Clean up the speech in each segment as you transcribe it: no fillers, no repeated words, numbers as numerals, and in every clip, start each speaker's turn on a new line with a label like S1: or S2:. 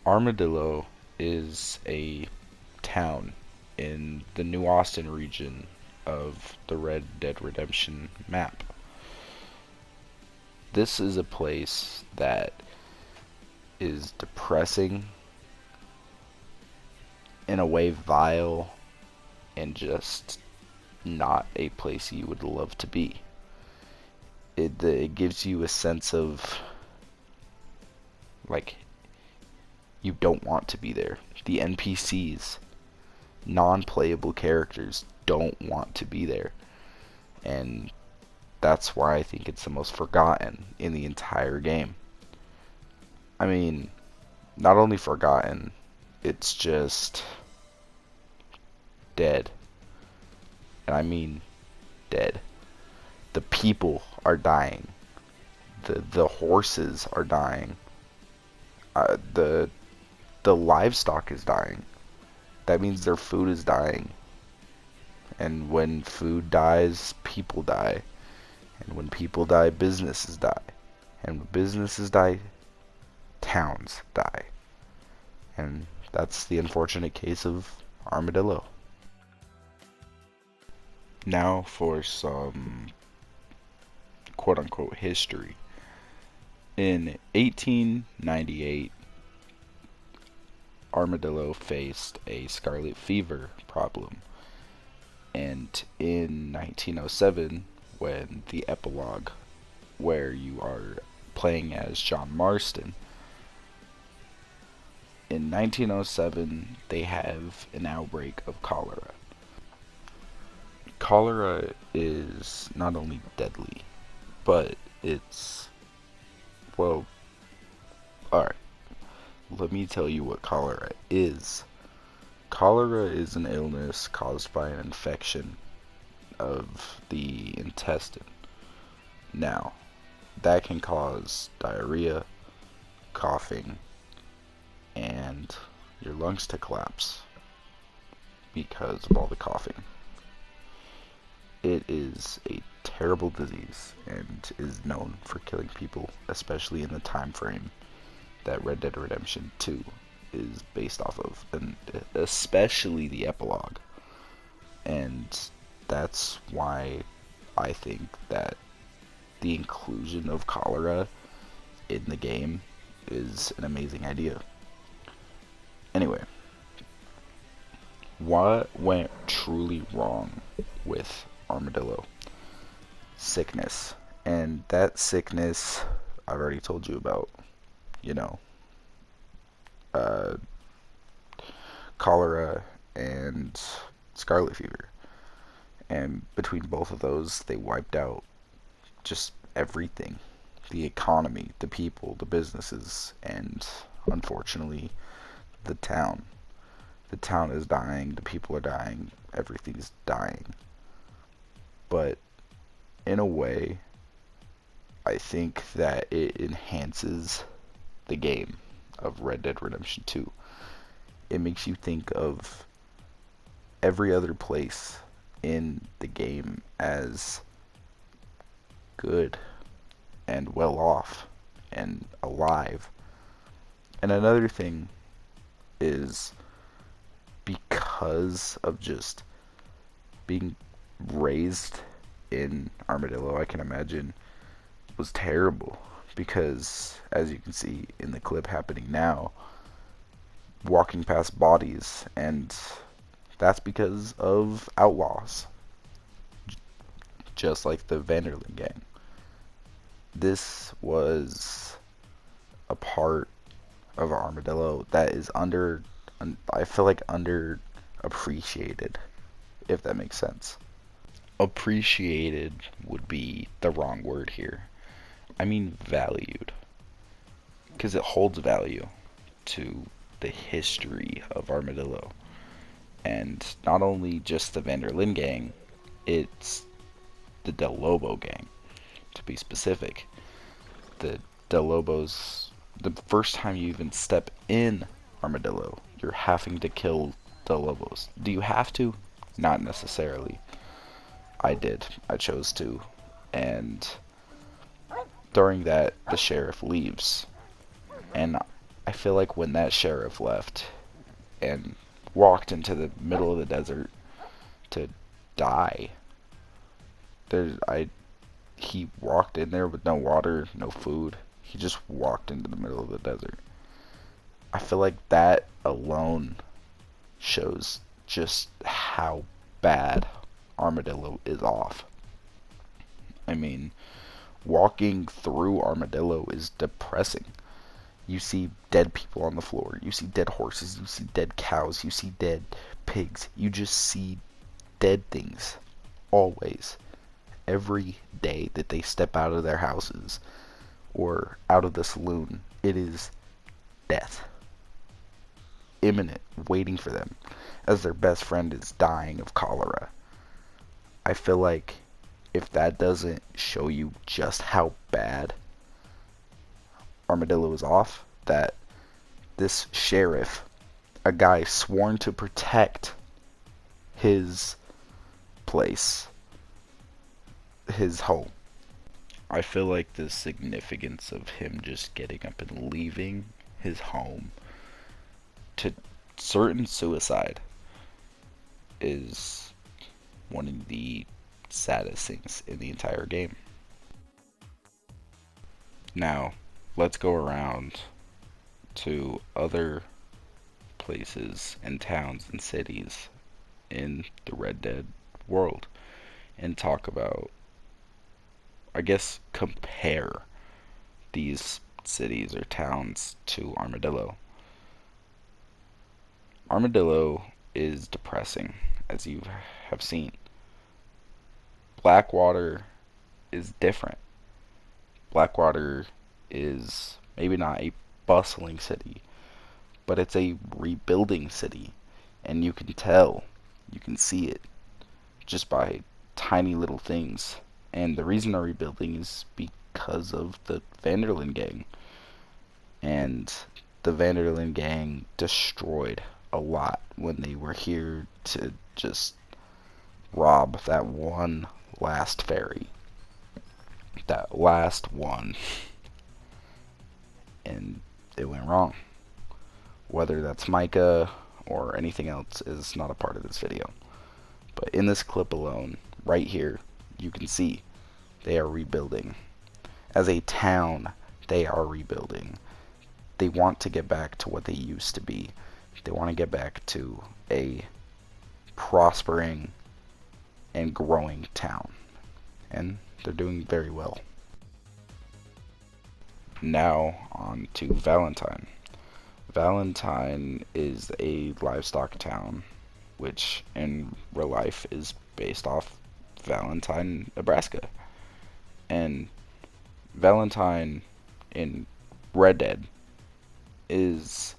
S1: Armadillo is a town in the New Austin region of the Red Dead Redemption map. This is a place that is depressing, in a way vile, and just not a place you would love to be. It gives you a sense of like you don't want to be there. The NPCs, non-playable characters, don't want to be there, and that's why I think it's the most forgotten in the entire game. I mean, not only forgotten, it's just dead. And I mean dead. The people are dying. The horses are dying. The livestock is dying. That means their food is dying. And when food dies, people die. And when people die, businesses die. And when businesses die, towns die. And that's the unfortunate case of Armadillo. Now for some quote unquote history. In 1898, Armadillo faced a scarlet fever problem. And in 1907, when the epilogue, where you are playing as John Marston, in 1907 they have an outbreak of cholera. Cholera is not only deadly, but it's, well, alright, let me tell you what cholera is. Cholera is an illness caused by an infection of the intestine. Now, that can cause diarrhea, coughing, and your lungs to collapse because of all the coughing. It is a terrible disease and is known for killing people, especially in the time frame that Red Dead Redemption 2 is based off of, and especially the epilogue. And that's why I think that the inclusion of cholera in the game is an amazing idea. Anyway, what went truly wrong with Armadillo? Sickness. And that sickness I've already told you about. You know, uh, cholera and scarlet fever. And between both of those, they wiped out just everything: the economy, the people, the businesses, and unfortunately, the town. The town is dying, the people are dying, everything's dying. But in a way, I think that it enhances the game of Red Dead Redemption 2. It makes you think of every other place in the game as good and well off and alive. And another thing is, because of just being raised in Armadillo, I can imagine was terrible, because as you can see in the clip happening now, walking past bodies, and that's because of outlaws, just like the Vanderlyn gang. This was a part of Armadillo that is I feel like underappreciated, if that makes sense. Appreciated would be the wrong word here. I mean valued, because it holds value to the history of Armadillo. And not only just the Vanderlyn gang, it's the Del Lobo gang, to be specific. The Del Lobos, the first time you even step in Armadillo, you're having to kill Del Lobos. Do you have to? Not necessarily. I did. I chose to. And during that, the sheriff leaves. And I I feel like when that sheriff left and walked into the middle of the desert to die, there's I he walked in there with no water, no food. He just walked into the middle of the desert. I feel like that alone shows just how bad Armadillo is off. I mean, walking through Armadillo is depressing. You see dead people on the floor, you see dead horses, you see dead cows, you see dead pigs. You just see dead things always. Every day that they step out of their houses or out of the saloon, it is death. Imminent, waiting for them, as their best friend is dying of cholera. I feel like if that doesn't show you just how bad Armadillo is off, that this sheriff, a guy sworn to protect his place, his home, I feel like the significance of him just getting up and leaving his home to certain suicide is one of the saddest things in the entire game. Now, let's go around to other places and towns and cities in the Red Dead world and talk about, I guess, compare these cities or towns to Armadillo. Armadillo is depressing, as you have seen. Blackwater is different. Blackwater is maybe not a bustling city, but it's a rebuilding city, and you can tell, you can see it just by tiny little things. And the reason they're rebuilding is because of the Van der Linde gang. And the Van der Linde gang destroyed a lot when they were here to just rob that one last ferry. That last one. And it went wrong. Whether that's Micah or anything else is not a part of this video. But in this clip alone, right here, you can see they are rebuilding. As a town, they are rebuilding. They want to get back to what they used to be. They want to get back to a prospering and growing town. And they're doing very well. Now on to Valentine. Valentine is a livestock town, which in real life is based off Valentine, Nebraska. And Valentine in Red Dead is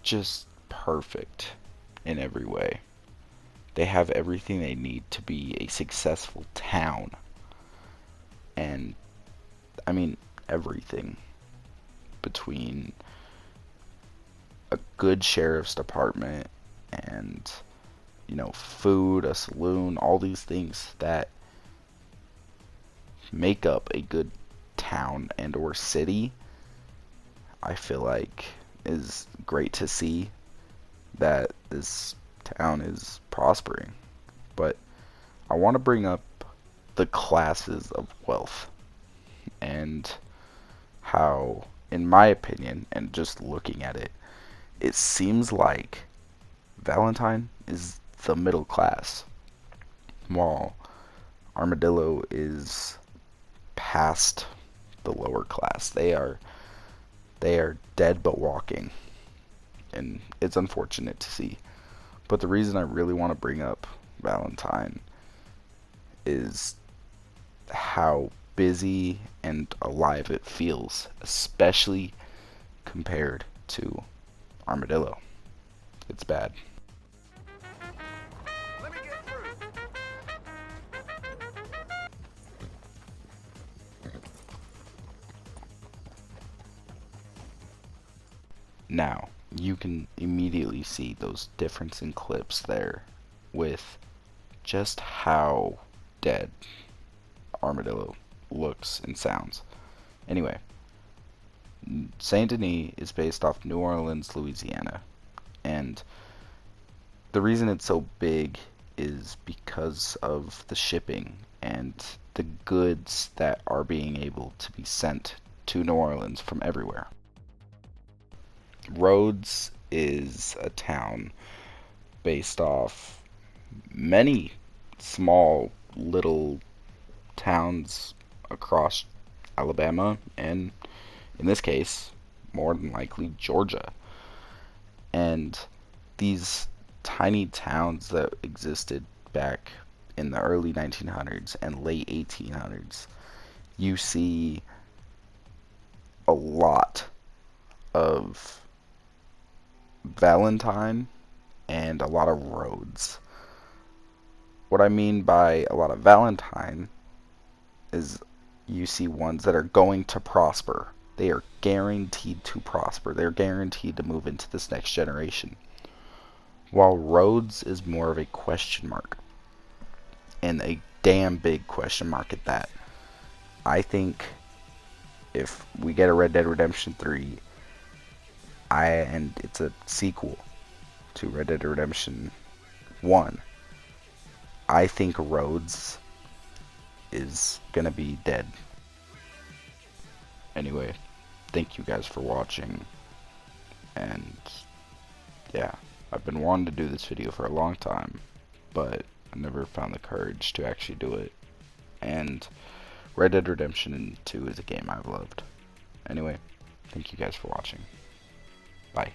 S1: just perfect in every way. They have everything they need to be a successful town. And, I mean, everything between a good sheriff's department and, you know, food, a saloon, all these things that make up a good town and or city, I feel like is great to see that this town is prospering. But I want to bring up the classes of wealth and how, in my opinion, and just looking at it, it seems like Valentine is the middle class, while Armadillo is past the lower class. They are dead but walking, and it's unfortunate to see. But the reason I really want to bring up Valentine is how busy and alive it feels, especially compared to Armadillo. It's bad. Now, you can immediately see those difference in clips there with just how dead Armadillo looks and sounds. Anyway, Saint Denis is based off New Orleans, Louisiana, and the reason it's so big is because of the shipping and the goods that are being able to be sent to New Orleans from everywhere. Rhodes is a town based off many small little towns across Alabama and, in this case, more than likely Georgia. And these tiny towns that existed back in the early 1900s and late 1800s, you see a lot of Valentine and a lot of Rhodes. What I mean by a lot of Valentine is you see ones that are going to prosper. They are guaranteed to prosper. They're guaranteed to move into this next generation. While Rhodes is more of a question mark. And a damn big question mark at that. I think if we get a Red Dead Redemption 3, and it's a sequel to Red Dead Redemption 1, I think Rhodes is gonna be dead. Anyway, thank you guys for watching, and yeah, I've been wanting to do this video for a long time, but I never found the courage to actually do it, and Red Dead Redemption 2 is a game I've loved. Anyway, thank you guys for watching. Bye.